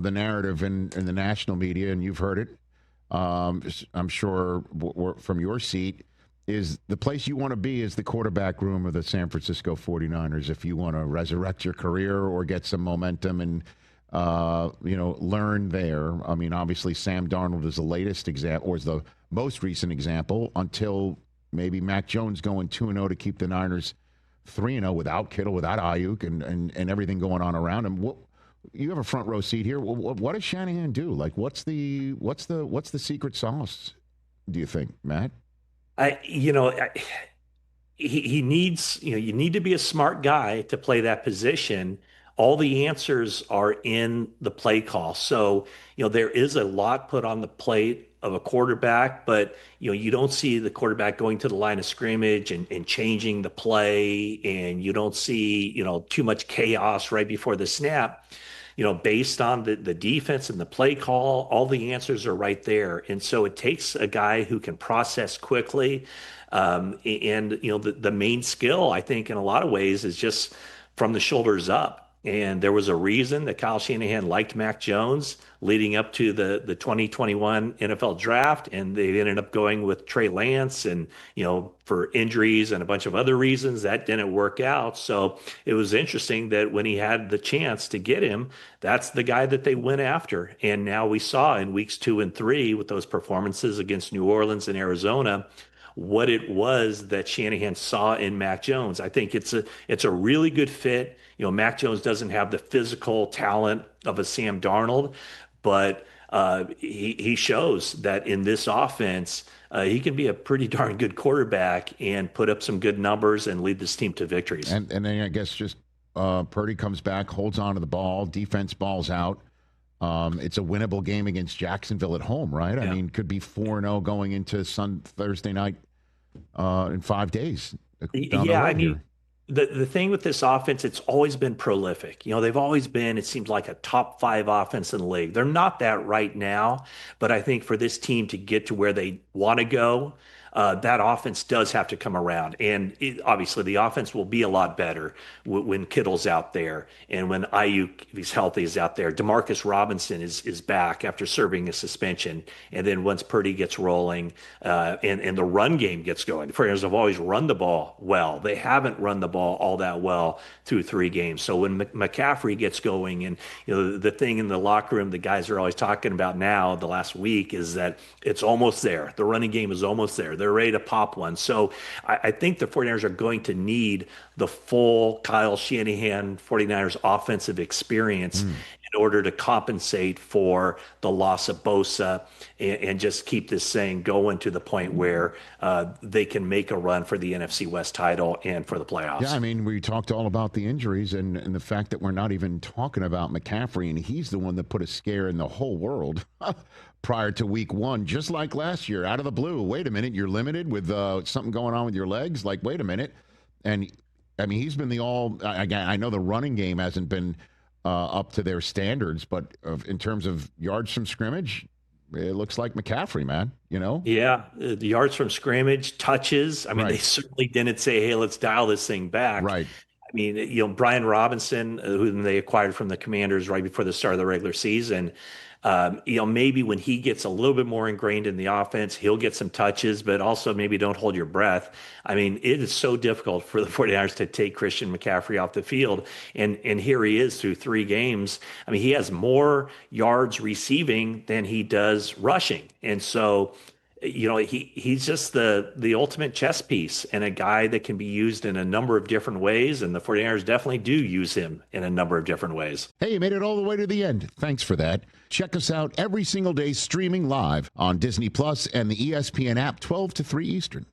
the narrative in the national media, and you've heard it, I'm sure from your seat, is the place you want to be is the quarterback room of the San Francisco 49ers if you want to resurrect your career or get some momentum and, learn there. I mean, obviously, Sam Darnold is the latest example, or is the most recent example, until maybe Mac Jones going 2-0 to keep the Niners 3-0 without Kittle, without Ayuk, and everything going on around him. You have a front row seat here. What does Shanahan do? Like, what's the secret sauce, do you think, Matt? He needs, you need to be a smart guy to play that position. All the answers are in the play call. So, there is a lot put on the plate of a quarterback, but, you don't see the quarterback going to the line of scrimmage and changing the play. And you don't see, too much chaos right before the snap. Based on the defense and the play call, all the answers are right there. And so it takes a guy who can process quickly. The main skill, I think, in a lot of ways is just from the shoulders up. And there was a reason that Kyle Shanahan liked Mac Jones leading up to the 2021 NFL draft. And they ended up going with Trey Lance and, for injuries and a bunch of other reasons that didn't work out. So it was interesting that when he had the chance to get him, that's the guy that they went after. And now we saw in weeks 2 and 3 with those performances against New Orleans and Arizona, what it was that Shanahan saw in Mac Jones. I think it's a really good fit. Mac Jones doesn't have the physical talent of a Sam Darnold, but he shows that in this offense, he can be a pretty darn good quarterback and put up some good numbers and lead this team to victories. And then I guess just Purdy comes back, holds on to the ball, defense balls out. It's a winnable game against Jacksonville at home, right? Yeah. I mean, could be 4-0 going into Thursday night in 5 days. Yeah, I mean, the thing with this offense, it's always been prolific. They've always been, it seems like, a top 5 offense in the league. They're not that right now, but I think for this team to get to where they want to go, that offense does have to come around. And obviously the offense will be a lot better when Kittle's out there and when Ayuk, if he's healthy, is out there. Demarcus Robinson is back after serving a suspension. And then once Purdy gets rolling and the run game gets going, the 49ers have always run the ball well. They haven't run the ball all that well through 3 games. So when McCaffrey gets going, and the thing in the locker room the guys are always talking about now the last week is that it's almost there. The running game is almost there. They're ready to pop one. So I think the 49ers are going to need the full Kyle Shanahan 49ers offensive experience in order to compensate for the loss of Bosa and just keep this thing going to the point where they can make a run for the NFC West title and for the playoffs. Yeah, I mean, we talked all about the injuries and the fact that we're not even talking about McCaffrey, and he's the one that put a scare in the whole world prior to week 1, just like last year, out of the blue. Wait a minute, you're limited with something going on with your legs? Like, wait a minute. And, I mean, he's been I know the running game hasn't been up to their standards, but in terms of yards from scrimmage, it looks like McCaffrey, man, Yeah, the yards from scrimmage, touches. I mean, Right. They certainly didn't say, hey, let's dial this thing back. Right. I mean, Brian Robinson, who they acquired from the Commanders right before the start of the regular season, maybe when he gets a little bit more ingrained in the offense, he'll get some touches, but also maybe don't hold your breath. I mean, it is so difficult for the 49ers to take Christian McCaffrey off the field. And here he is through 3 games. I mean, he has more yards receiving than he does rushing. And so, he's just the ultimate chess piece and a guy that can be used in a number of different ways. And the 49ers definitely do use him in a number of different ways. Hey, you made it all the way to the end. Thanks for that. Check us out every single day streaming live on Disney Plus and the ESPN app 12 to 3 Eastern.